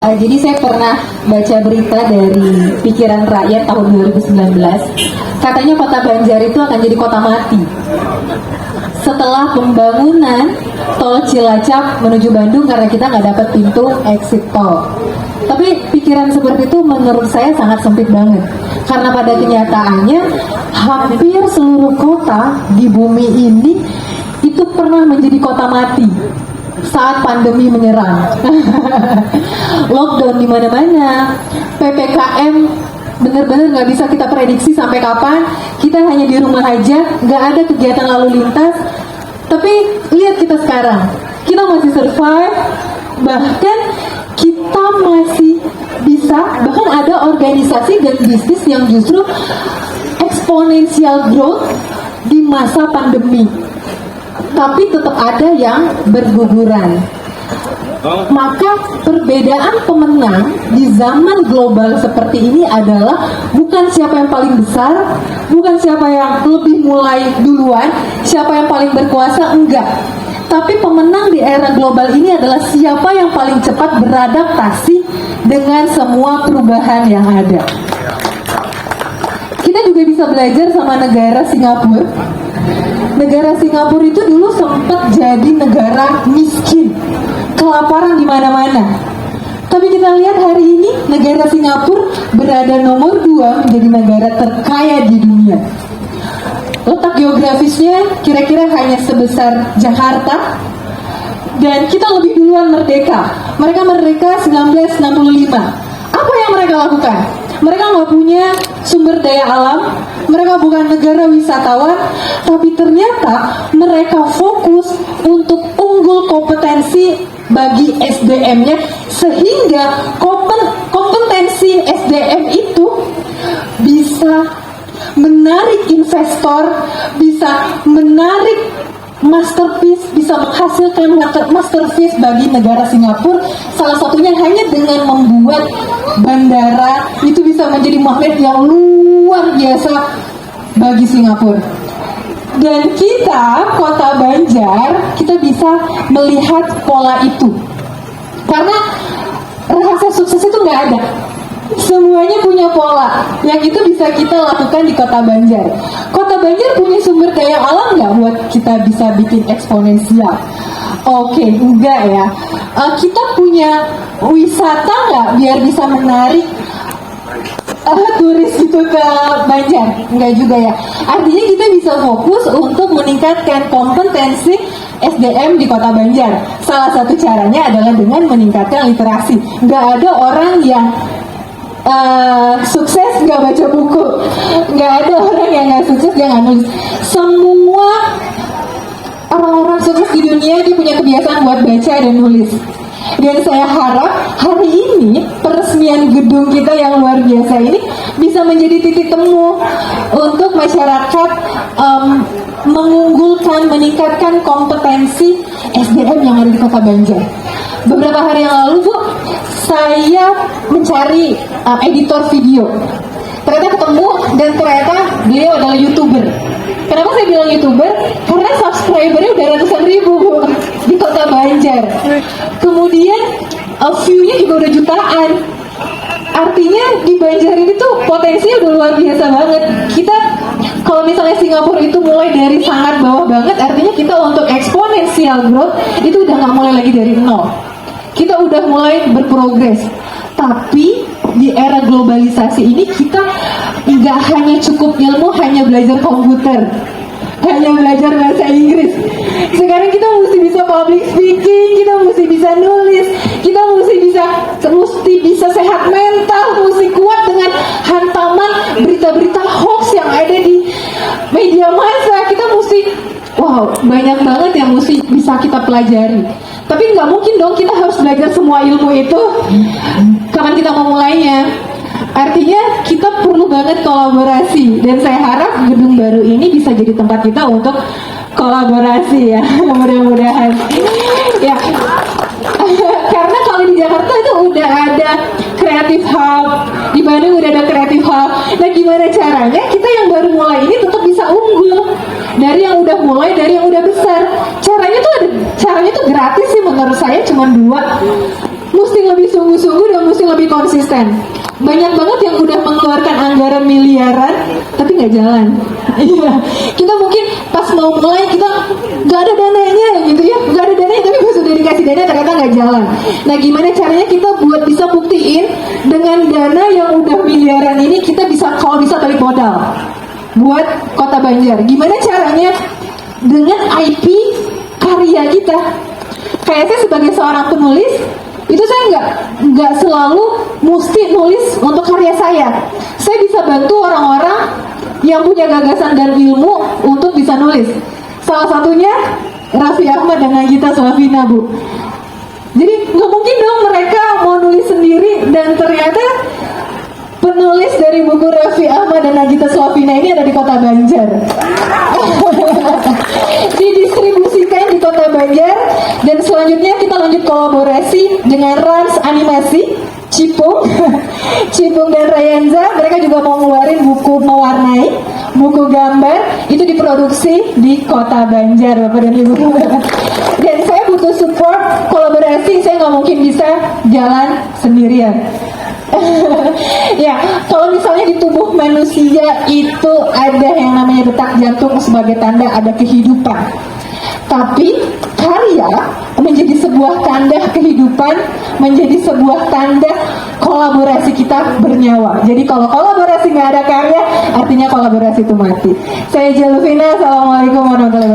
Jadi saya pernah baca berita dari Pikiran Rakyat tahun 2019. Katanya kota Banjar itu akan jadi kota mati setelah pembangunan tol Cilacap menuju Bandung karena kita nggak dapat pintu exit tol. Tapi pikiran seperti itu menurut saya sangat sempit banget. Karena pada kenyataannya hampir seluruh kota di bumi ini itu pernah menjadi kota mati saat pandemi menyerang. Lockdown di mana-mana, PPKM benar-benar nggak bisa kita prediksi sampai kapan. Kita hanya di rumah aja, nggak ada kegiatan lalu lintas. Tapi lihat kita sekarang, kita masih survive, bahkan kita masih bisa, bahkan ada organisasi dan bisnis yang justru exponential growth di masa pandemi. Tapi tetap ada yang berguguran. Maka perbedaan pemenang di zaman global seperti ini adalah bukan siapa yang paling besar, bukan siapa yang lebih mulai duluan, siapa yang paling berkuasa, enggak. Tapi pemenang di era global ini adalah siapa yang paling cepat beradaptasi dengan semua perubahan yang ada. Kita juga bisa belajar sama negara Singapura. Negara Singapura itu dulu sempat jadi negara miskin, kelaparan di mana-mana. Tapi kita lihat hari ini negara Singapura berada nomor 2 menjadi negara terkaya di dunia. Letak geografisnya kira-kira hanya sebesar Jakarta, dan kita lebih duluan merdeka. Mereka merdeka 1965. Apa yang mereka lakukan? Mereka nggak punya sumber daya alam, mereka bukan negara wisatawan, tapi ternyata mereka fokus untuk unggul kompetensi bagi SDM-nya, sehingga kompetensi SDM itu bisa menarik investor, bisa menarik masterpiece, bisa menghasilkan masterpiece bagi negara Singapura. Salah satunya hanya dengan membuat bandara itu bisa menjadi magnet yang luar biasa bagi Singapura. Dan kita, kota Banjar, kita bisa melihat pola itu. Karena rahasia sukses itu nggak ada. Semuanya punya pola yang itu bisa kita lakukan di kota Banjar. Kota Banjar punya sumber daya alam nggak buat kita bisa bikin eksponensial? Oke, enggak ya. Kita punya wisata nggak biar bisa menarik turis itu ke Banjar? Enggak juga ya. Artinya kita bisa fokus untuk meningkatkan kompetensi SDM di kota Banjar. Salah satu caranya adalah dengan meningkatkan literasi. Nggak ada orang yang sukses nggak baca buku, nggak ada orang yang nggak sukses dia nggak nulis. Semua orang-orang sukses di dunia dia punya kebiasaan buat baca dan nulis. Dan saya harap hari ini peresmian gedung kita yang luar biasa ini bisa menjadi titik temu untuk masyarakat mengunggulkan, meningkatkan kompetensi SDM yang ada di kota Banjar. Beberapa hari yang lalu, Bu, saya mencari editor video. Ternyata ketemu, dan ternyata beliau adalah YouTuber. Kenapa saya bilang YouTuber? Karena subscribernya udah ratusan ribu, Bu, di kota Banjar. Kemudian view-nya juga udah jutaan. Artinya di Banjar ini tuh potensinya udah luar biasa banget. Kita kalau misalnya Singapura itu mulai dari sangat bawah banget, artinya kita untuk exponential growth itu udah nggak mulai lagi dari nol. Kita udah mulai berprogres. Tapi di era globalisasi ini kita nggak hanya cukup ilmu, hanya belajar komputer, hanya belajar bahasa Inggris. Sekarang kita mesti bisa public speaking, kita mesti bisa nulis, kita mesti bisa sehat mental, mesti kuat dengan hantaman berita-berita hoax yang ada di media massa. Kita mesti, wow, banyak banget yang mesti bisa kita pelajari. Tapi nggak mungkin dong kita harus belajar semua ilmu itu. Kapan kita mau mulainya? Artinya kita perlu banget kolaborasi. Dan saya harap gedung baru ini bisa jadi tempat kita untuk kolaborasi ya. Mudah-mudahan. Ya. Karena kalau di Jakarta itu udah ada Creative Hub, di Bandung udah ada Creative Hub. Nah, gimana caranya kita yang baru mulai ini tetap bisa unggul dari yang udah mulai, dari yang udah besar? Caranya tuh gratis sih menurut saya, cuma 2. mesti lebih sungguh-sungguh dan mesti lebih konsisten. Banyak banget yang udah mengeluarkan anggaran miliaran tapi nggak jalan. Iya, kita mungkin pas mau mulai kita nggak ada dananya gitu ya, nggak ada dananya tapi pas sudah dikasih dana ternyata nggak jalan. Nah, gimana caranya kita buat bisa buktiin dengan dana yang udah miliaran ini kita bisa, kalau bisa balik modal buat Kota Banjar. Gimana caranya? Dengan IP karya kita. Kayak saya sebagai seorang penulis, itu saya nggak selalu mesti nulis untuk karya saya. Saya bisa bantu orang-orang yang punya gagasan dan ilmu untuk bisa nulis. Salah satunya Raffi Ahmad dan Nagita Slavina, Bu. Jadi nggak mungkin dong mereka mau nulis sendiri dan ternyata penulis dari buku Raffi Ahmad dan Nagita Slavina ini ada di Kota Banjar. Didistribusikan di Kota Banjar, dan selanjutnya kita lanjut kolaborasi dengan Rans Animasi, Cipung, Cipung dan Rayanza. Mereka juga mau ngeluarin buku mewarnai, buku gambar, itu diproduksi di Kota Banjar, Bapak dan Ibu. Dan saya butuh support kolaborasi, saya nggak mungkin bisa jalan sendirian. Ya, kalau misalnya di tubuh manusia itu ada yang namanya detak jantung sebagai tanda ada kehidupan. Tapi karya menjadi sebuah tanda kehidupan, menjadi sebuah tanda kolaborasi kita bernyawa. Jadi kalau kolaborasi nggak ada karya, artinya kolaborasi itu mati. Saya Jelufina, Assalamualaikum warahmatullahi wabarakatuh.